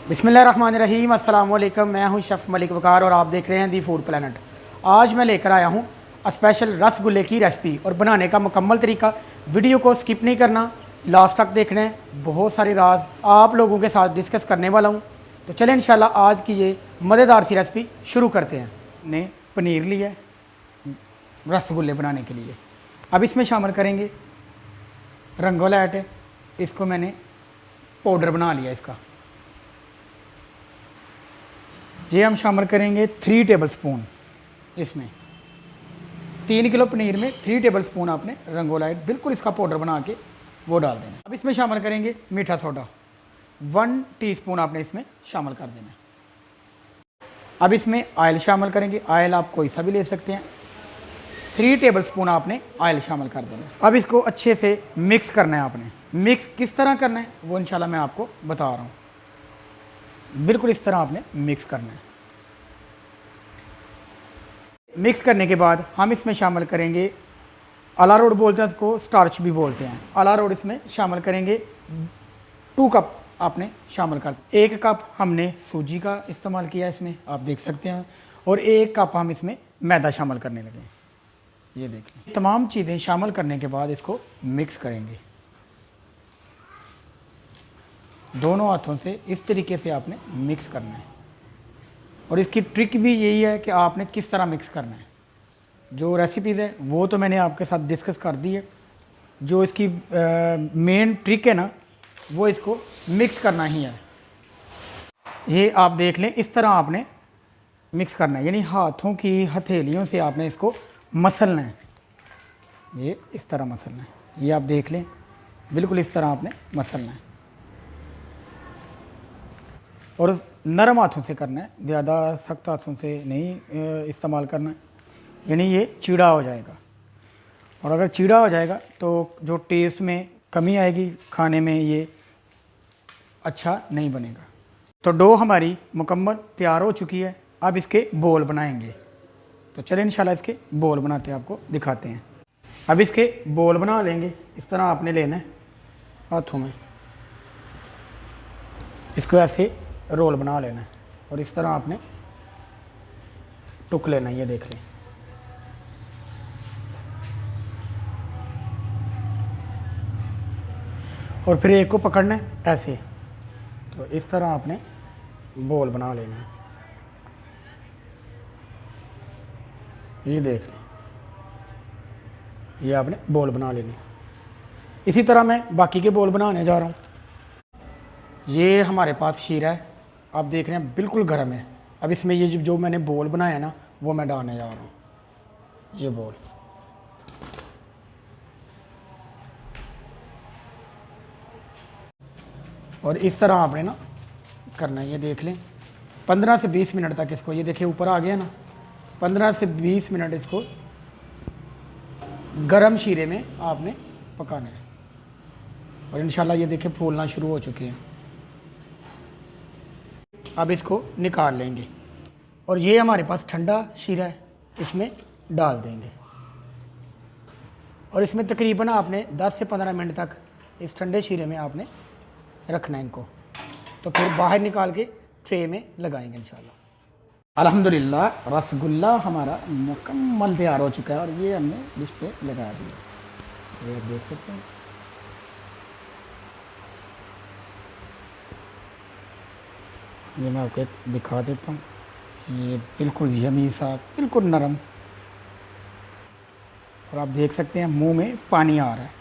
बिस्मिल्लाहिर्रहमानिर्रहीम, अस्सलाम वालेकुम। मैं हूं शेफ़ मलिक वकार और आप देख रहे हैं दी फूड प्लैनेट। आज मैं लेकर आया हूं स्पेशल रसगुल्ले की रेसिपी और बनाने का मुकम्मल तरीका। वीडियो को स्किप नहीं करना, लास्ट तक देखना है। बहुत सारे राज आप लोगों के साथ डिस्कस करने वाला हूं। तो चलें इंशाल्लाह आज की ये मज़ेदार सी रेसिपी शुरू करते हैं। ने पनीर लिया रसगुल्ले बनाने के लिए। अब इसमें शामिल करेंगे रंगोला आटे। इसको मैंने पाउडर बना लिया इसका। ये हम शामिल करेंगे 3 टेबलस्पून। इसमें 3 किलो पनीर में 3 टेबलस्पून आपने रंगोला बिल्कुल इसका पाउडर बना के वो डाल देना। अब इसमें शामिल करेंगे मीठा सोडा 1 टीस्पून आपने इसमें शामिल कर देना। अब इसमें ऑयल शामिल करेंगे। ऑयल आप कोई सा भी ले सकते हैं। 3 टेबलस्पून आपने ऑयल शामिल कर देना। अब इसको अच्छे से मिक्स करना है आपने। मिक्स किस तरह करना है वो इंशाल्लाह मैं आपको बता रहा हूँ। बिल्कुल इस तरह आपने मिक्स करना है। मिक्स करने के बाद हम इसमें शामिल करेंगे अरारोट बोलते हैं उसको, स्टार्च भी बोलते हैं। अरारोट इसमें शामिल करेंगे 2 कप आपने शामिल कर। 1 कप हमने सूजी का इस्तेमाल किया इसमें, आप देख सकते हैं। और 1 कप हम इसमें मैदा शामिल करने लगे। ये देख लें। तमाम चीज़ें शामिल करने के बाद इसको मिक्स करेंगे। दोनों हाथों से इस तरीके से आपने मिक्स करना है। और इसकी ट्रिक भी यही है कि आपने किस तरह मिक्स करना है। जो रेसिपीज़ है वो तो मैंने आपके साथ डिस्कस कर दी है। जो इसकी मेन ट्रिक है ना, वो इसको मिक्स करना ही है। ये आप देख लें, इस तरह आपने मिक्स करना है, यानी हाथों की हथेलियों से आपने इसको मसलना है। ये इस तरह मसलना है। ये आप देख लें, बिल्कुल इस तरह आपने मसलना है। और नरम हाथों से करना है, ज़्यादा सख्त हाथों से नहीं इस्तेमाल करना है, यानी ये चीड़ा हो जाएगा। और अगर चीड़ा हो जाएगा तो जो टेस्ट में कमी आएगी, खाने में ये अच्छा नहीं बनेगा। तो डो हमारी मुकम्मल तैयार हो चुकी है। अब इसके बोल बनाएंगे। तो चलिए इंशाल्लाह इसके बोल बनाते हैं, आपको दिखाते हैं। अब इसके बोल बना लेंगे। इस तरह आपने लेना है हाथों में, इसको ऐसे रोल बना लेना है। और इस तरह आपने टुक लेना है। ये देख लें। और फिर एक को पकड़ना है ऐसे। तो इस तरह आपने बोल बना लेना है। ये देख लें, ये आपने बोल बना लेने। इसी तरह मैं बाकी के बोल बनाने जा रहा हूँ। ये हमारे पास शीरा है, आप देख रहे हैं बिल्कुल गर्म है। अब इसमें ये जो मैंने बोल बनाया ना, वो मैं डालने जा रहा हूँ। ये बोल और इस तरह आपने ना करना है। ये देख लें, 15 से 20 मिनट तक इसको, ये देखिए ऊपर आ गया ना, 15 से 20 मिनट इसको गरम शीरे में आपने पकाना है। और इंशाल्लाह ये देखिए फूलना शुरू हो चुके हैं। अब इसको निकाल लेंगे। और ये हमारे पास ठंडा शीरा है, इसमें डाल देंगे। और इसमें तकरीबन आपने 10 से 15 मिनट तक इस ठंडे शीरे में आपने रखना है इनको। तो फिर बाहर निकाल के ट्रे में लगाएंगे इंशाल्लाह। अल्हम्दुलिल्लाह रसगुल्ला हमारा मुकम्मल तैयार हो चुका है। और ये हमने डिश पे लगा दिया। ये देख सकते हैं। ये मैं आपको दिखा देता हूँ। ये बिल्कुल यमी सा, बिल्कुल नरम। और आप देख सकते हैं मुंह में पानी आ रहा है।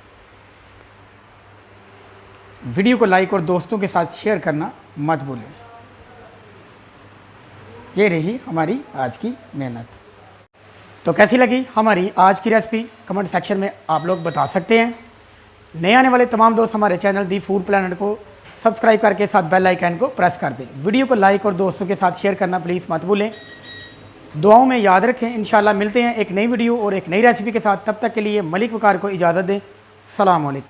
वीडियो को लाइक और दोस्तों के साथ शेयर करना मत भूलें। ये रही हमारी आज की मेहनत। तो कैसी लगी हमारी आज की रेसिपी कमेंट सेक्शन में आप लोग बता सकते हैं। नए आने वाले तमाम दोस्त हमारे चैनल दी फूड प्लैनेट को सब्सक्राइब करके साथ बेल आइकन को प्रेस कर दें। वीडियो को लाइक और दोस्तों के साथ शेयर करना प्लीज़ मत भूलें। दुआओं में याद रखें। इंशाल्लाह मिलते हैं एक नई वीडियो और एक नई रेसिपी के साथ। तब तक के लिए मलिक वकार को इजाज़त दें। सलाम अलैकुम।